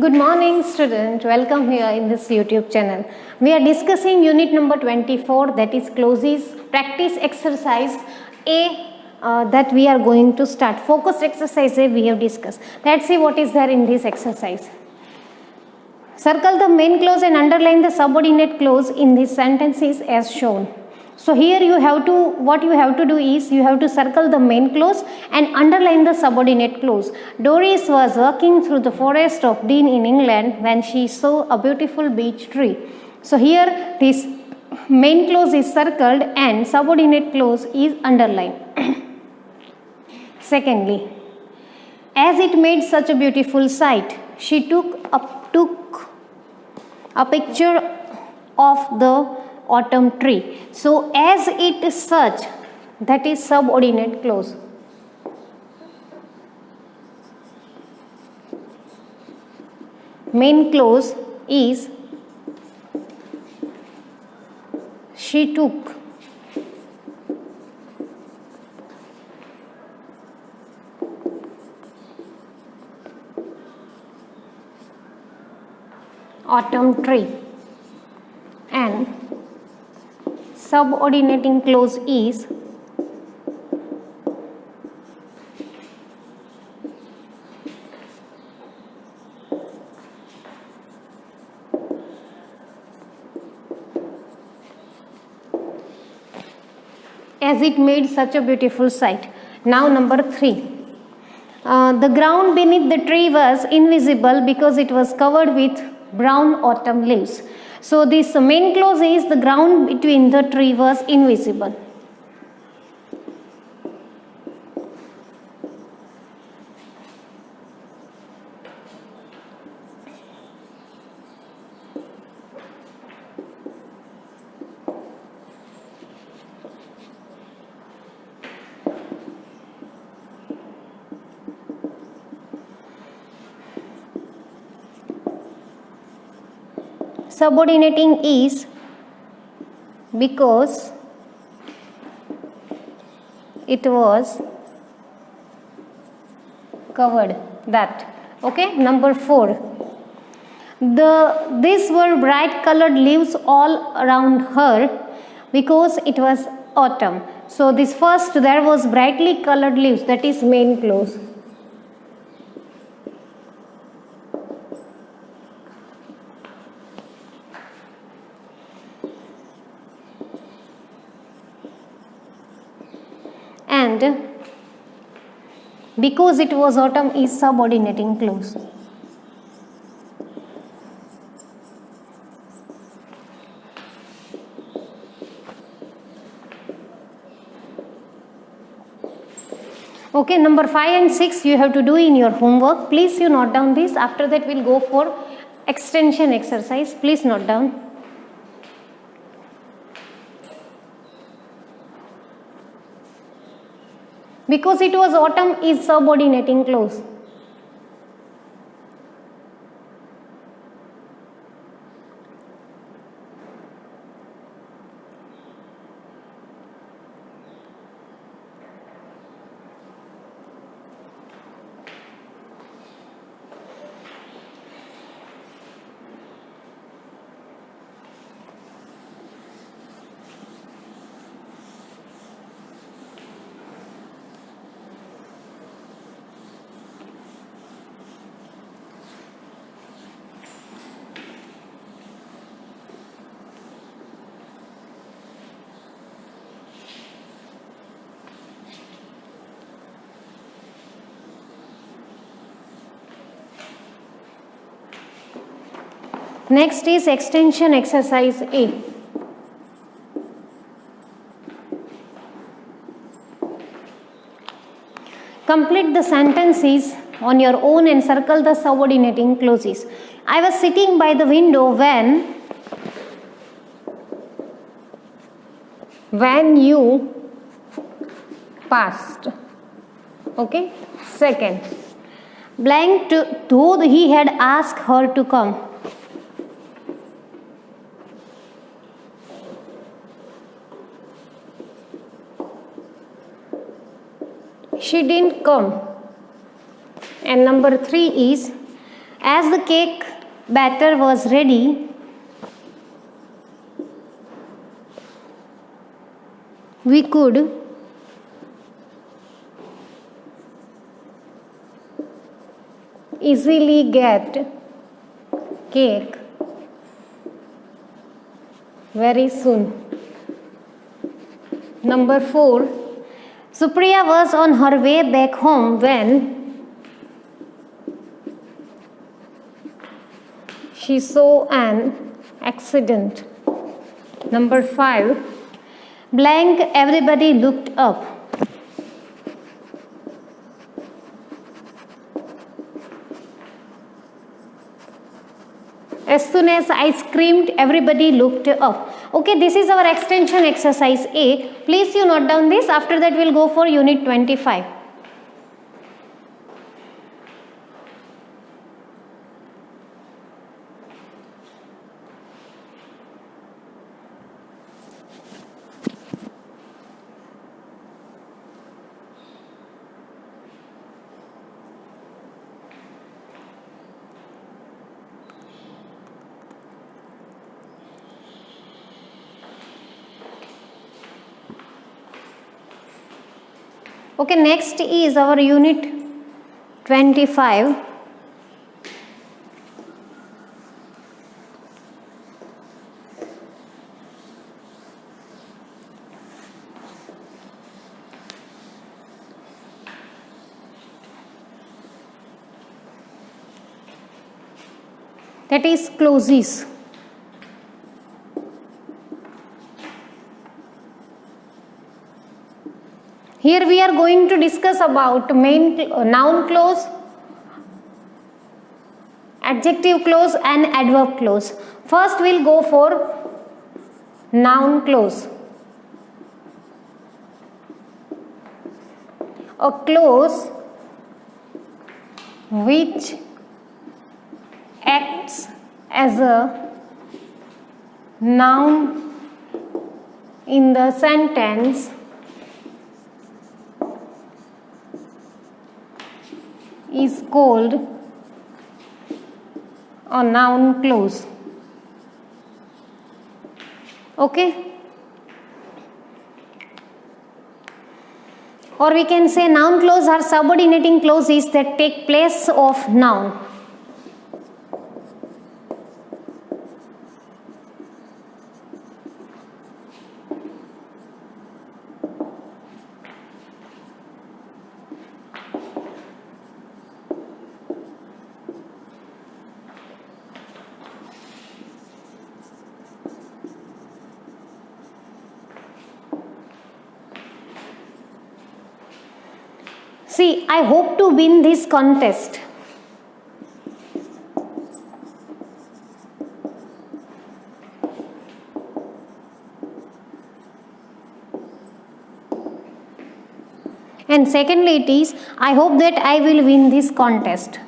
Good morning student, welcome here in this YouTube channel. We are discussing unit number 24, that is closes practice exercise A that we are going to start. Focused exercise A we have discussed. Let's see what is there in this exercise. Circle the main clause and underline the subordinate clause in these sentences as shown. So here what you have to do is you have to circle the main clause and underline the subordinate clause. Doris was walking through the forest of Dean in England when she saw a beautiful beech tree. So here this main clause is circled and subordinate clause is underlined. Secondly, as it made such a beautiful sight, she took a picture of the autumn tree. So as it is such, that is subordinate clause. Main clause is she took. Autumn tree, and subordinating clause is as it made such a beautiful sight. Now number 3. The ground beneath the tree was invisible because it was covered with brown autumn leaves. So this main clause is the ground between the tree was invisible. Subordinating is because it was covered, that. Okay, number 4. These were bright colored leaves all around her because it was autumn. So this first, there was brightly colored leaves, that is main clause. And because it was autumn is subordinating clause. Okay, number 5 and 6 you have to do in your homework. Please you note down this. After that we'll go for extension exercise. Please note down. Because it was autumn is subordinating clause. Next is extension exercise A. Complete the sentences on your own and circle the subordinating clauses. I was sitting by the window when you passed. Okay. Second, blank though he had asked her to come. She didn't come. And number 3 is As the cake batter was ready, we could easily get cake very soon. Number 4, Supriya was on her way back home when she saw an accident. Number 5, blank, everybody looked up. As soon as I screamed, everybody looked up. Okay, this is our extension exercise A. Please you note down this. After that we'll go for unit 25. Okay, next is our unit 25. That is clauses. Here we are going to discuss about noun clause, adjective clause and adverb clause. First we'll go for noun clause. A clause which acts as a noun in the sentence is called a noun clause. Okay, or we can say noun clause are subordinating clauses that take place of noun. See, I hope to win this contest. And secondly it is, I hope that I will win this contest.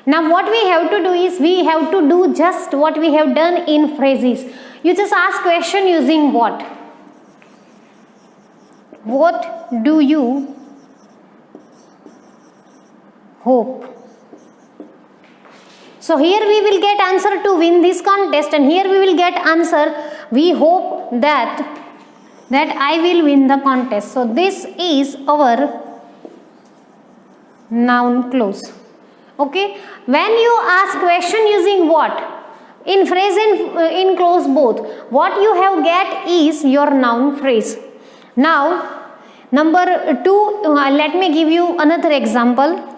Now what we have to do is, we have to do just what we have done in phrases. You just ask question using what? What do you hope? So here we will get answer to win this contest, and here we will get answer, we hope that I will win the contest. So this is our noun clause. Okay, when you ask question using what? In phrase and in clause both, what you have get is your noun phrase. Now number 2, let me give you another example.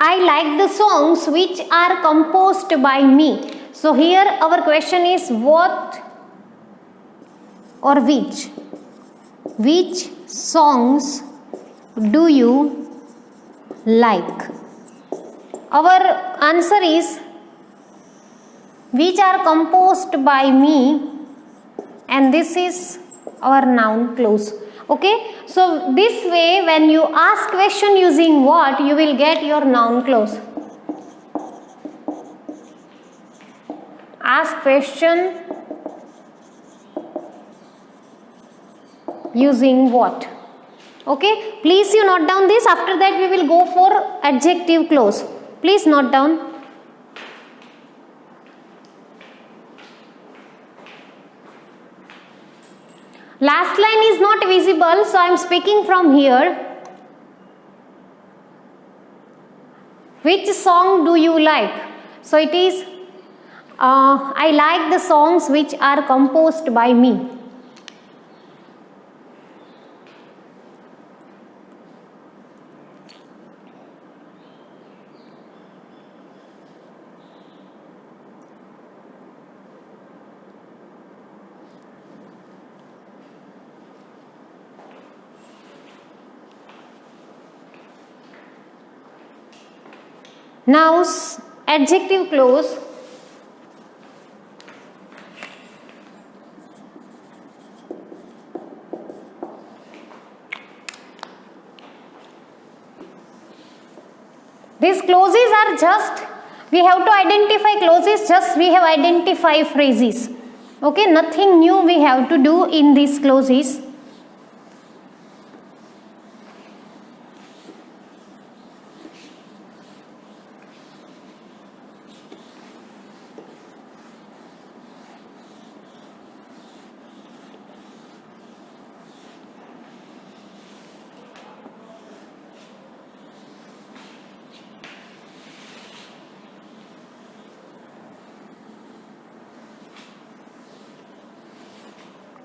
I like the songs which are composed by me. So here our question is what or which songs do you like? Our answer is which are composed by me, and this is our noun clause. Okay, so this way when you ask question using what, you will get your noun clause. Ask question using what. Okay, please you note down this. After that we will go for adjective clause. Please note down. Last line is not visible, so I am speaking from here. Which song do you like? So it is I like the songs which are composed by me. Now adjective clause. These clauses are just, we have to identify clauses, just we have identified phrases. Okay, nothing new we have to do in these clauses.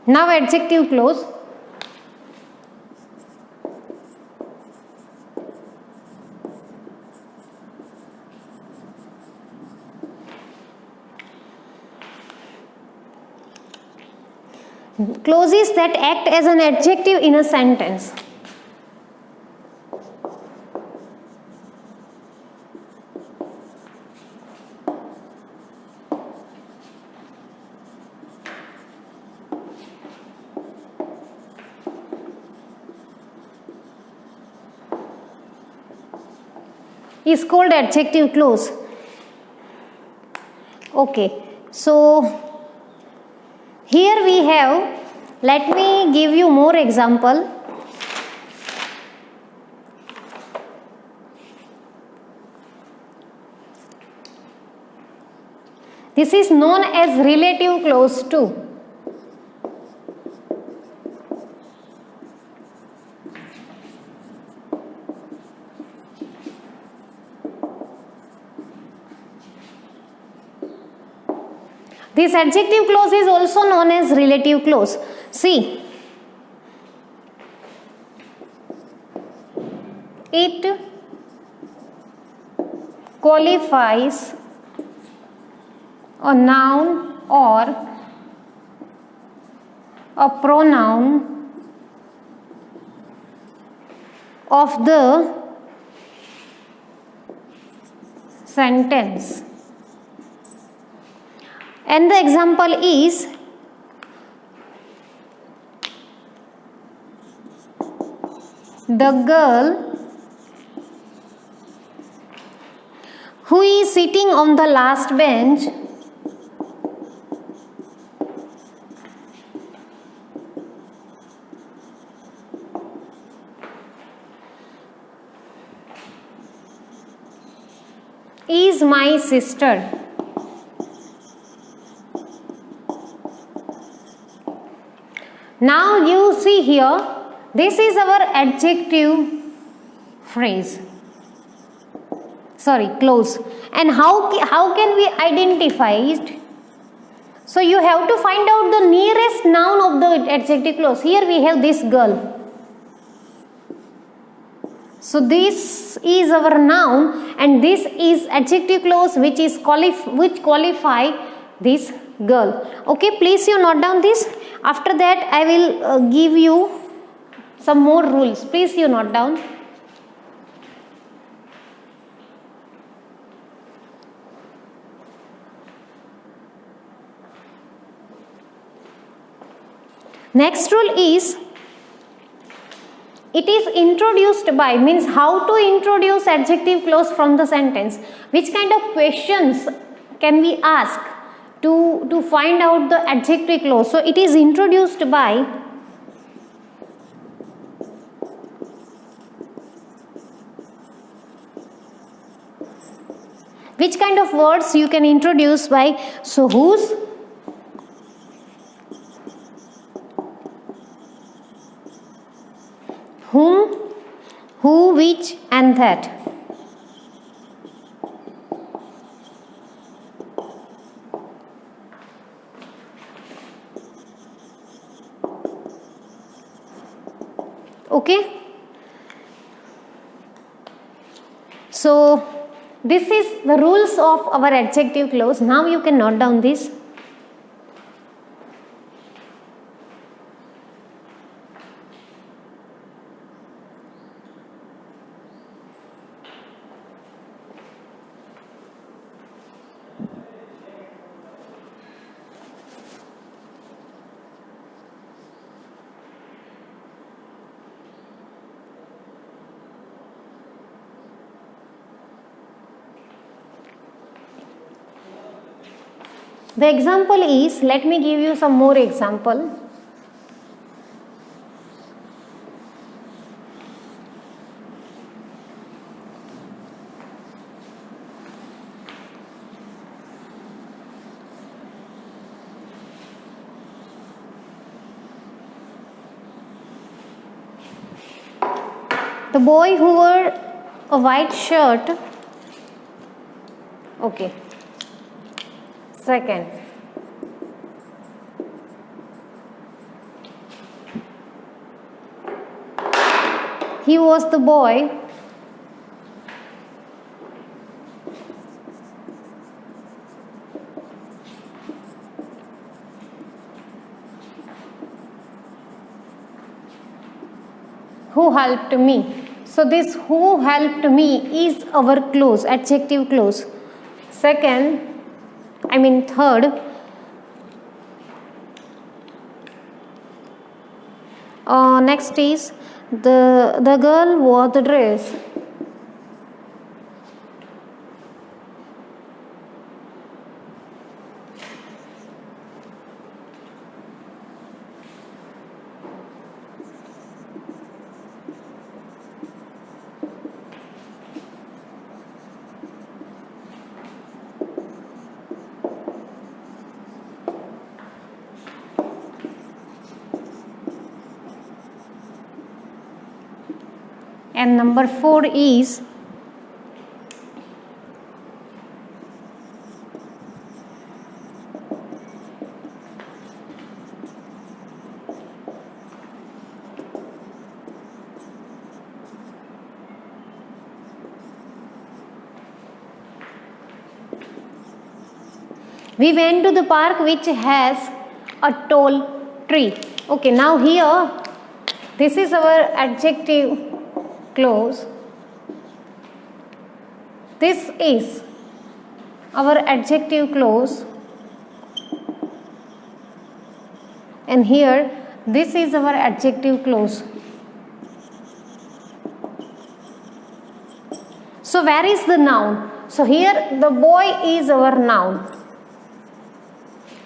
Now adjective clause. Clauses that act as an adjective in a sentence. Is called adjective clause. Okay, so here we have, let me give you more example. This is known as relative clause too. This adjective clause is also known as relative clause. See, it qualifies a noun or a pronoun of the sentence. And the example is, the girl who is sitting on the last bench is my sister. Now you see here, this is our adjective phrase, clause. And how can we identify it? So you have to find out the nearest noun of the adjective clause. Here we have this girl. So this is our noun and this is adjective clause which qualify this girl. Okay, please you note down this. After that I will give you some more rules. Please you note down. Next rule is, it is introduced by, means how to introduce adjective clause from the sentence. Which kind of questions can we ask to find out the adjective clause? So it is introduced by which kind of words you can introduce by? So whose, whom, who, which and that. Okay. So this is the rules of our adjective clause. Now you can note down this. The example is, let me give you some more example. The boy who wore a white shirt. Okay. Second, he was the boy who helped me. So this who helped me is our clause, adjective clause. Third, next is the girl wore the dress. And number 4 is we went to the park which has a tall tree. Okay, now here this is our adjective clause. This is our adjective clause, and here this is our adjective clause. So where is the noun? So here the boy is our noun.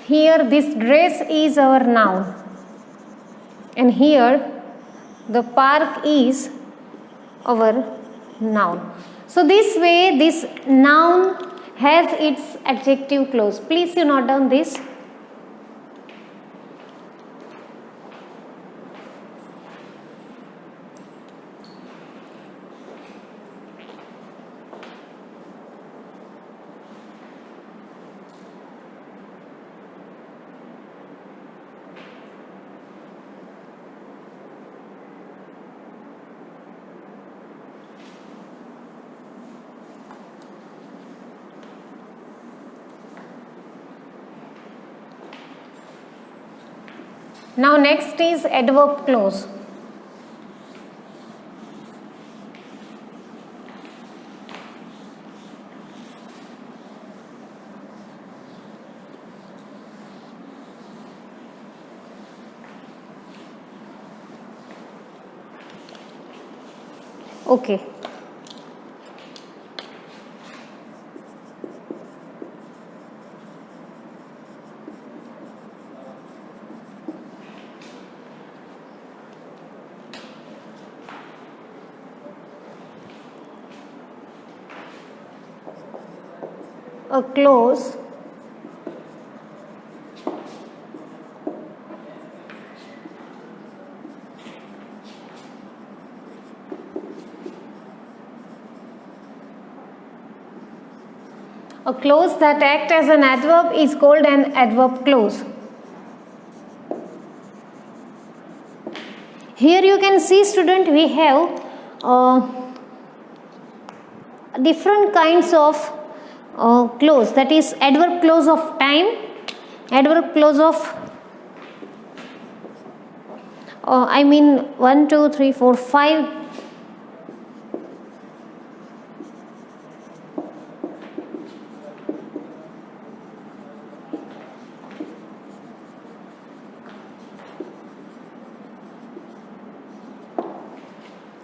Here this dress is our noun, and here the park is our noun. So this way this noun has its adjective clause. Please you note down this. Now next is adverb clause. Okay. A clause that acts as an adverb is called an adverb clause. Here you can see, student, we have different kinds of clause, that is adverb clause of time, adverb clause of 1 2 3 4 5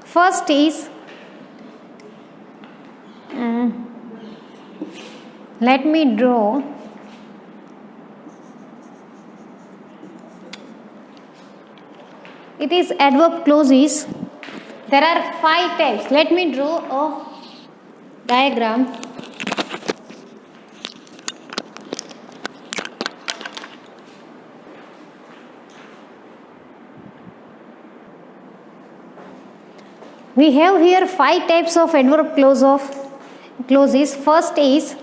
first is let me draw it is adverb clauses. There are 5 types. Let me draw a diagram. We have here 5 types of adverb clauses. First is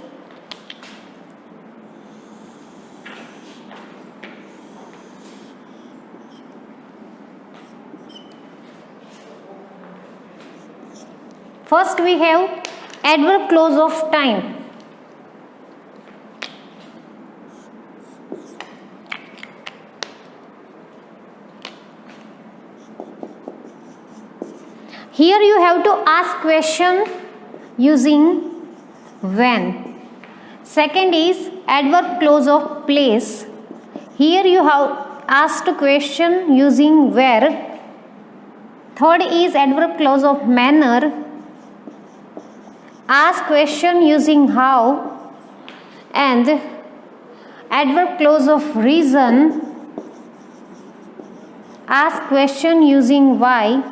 we have adverb clause of time. Here you have to ask question using when. Second is adverb clause of place. Here you have asked question using where. Third is adverb clause of manner. Ask question using how. And adverb clause of reason. Ask question using why.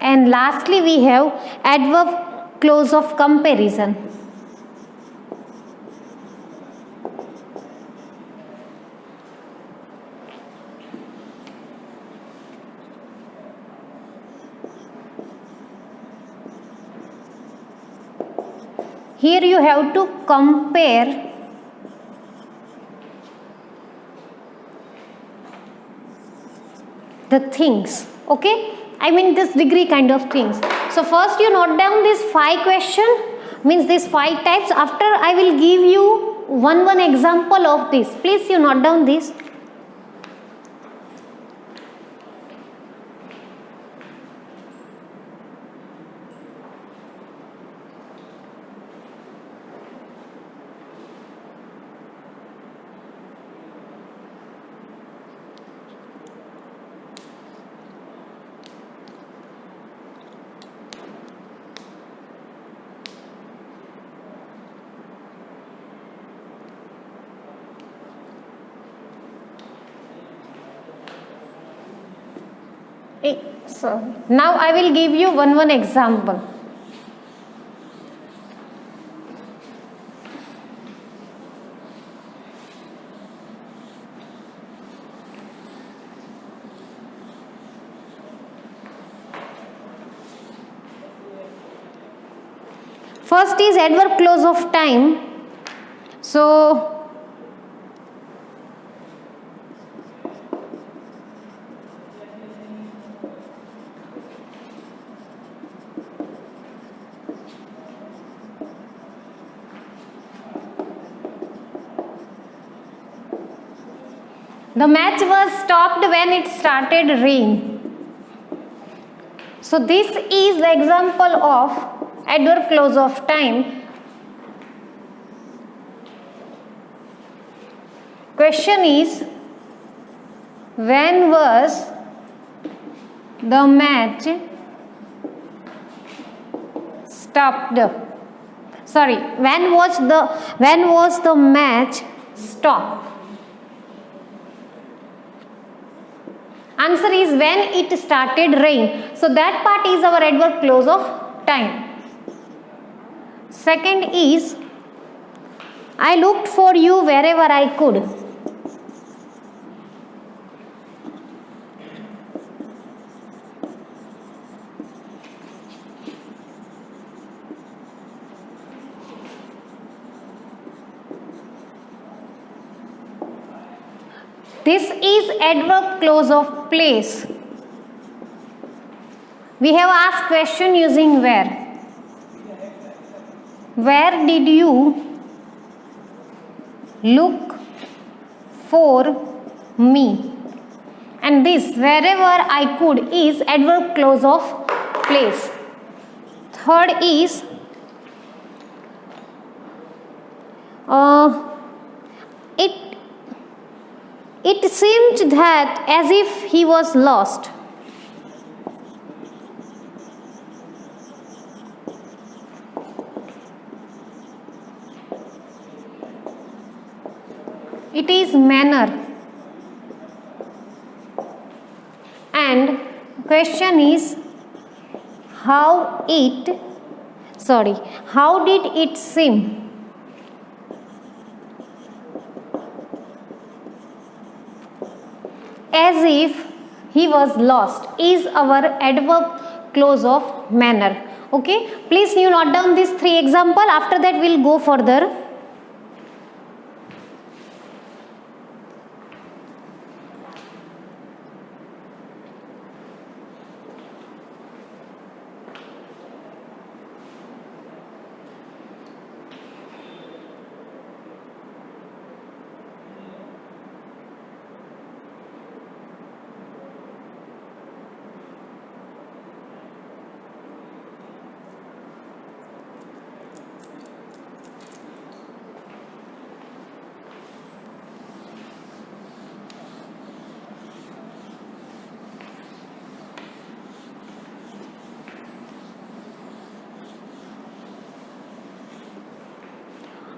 And lastly we have adverb clause of comparison. Here you have to compare the things, okay? This degree kind of things. So first you note down this 5 question, means these 5 types. After I will give you one example of this. Please you note down this. So now I will give you one example. First is adverb clause of time. So the match was stopped when it started rain. So this is the example of adverb clause of time. Question is, when was the match stopped? Sorry, when was the match stopped? Answer is when it started rain. So that part is our adverb clause of time. Second is, I looked for you wherever I could. This is adverb clause of place. We have asked question using where. Where did you look for me? And this wherever I could is adverb clause of place. Third is it seemed that as if he was lost. It is manner. And question is how did it seem? As if he was lost is our adverb clause of manner. Okay, please you note down these three examples. After that we'll go further.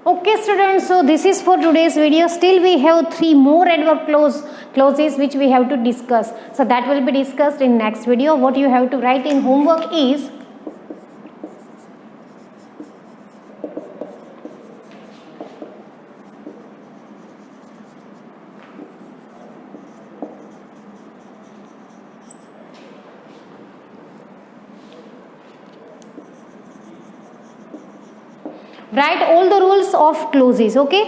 Okay students, so this is for today's video. Still we have three more adverb clauses which we have to discuss. So that will be discussed in next video. What you have to write in homework is write all the rules of clauses. Okay,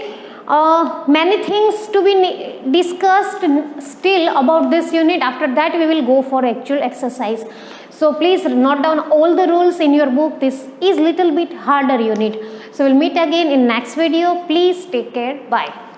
many things to be discussed still about this unit. After that we will go for actual exercise. So please note down all the rules in your book. This is little bit harder unit. So we'll meet again in next video. Please take care. Bye.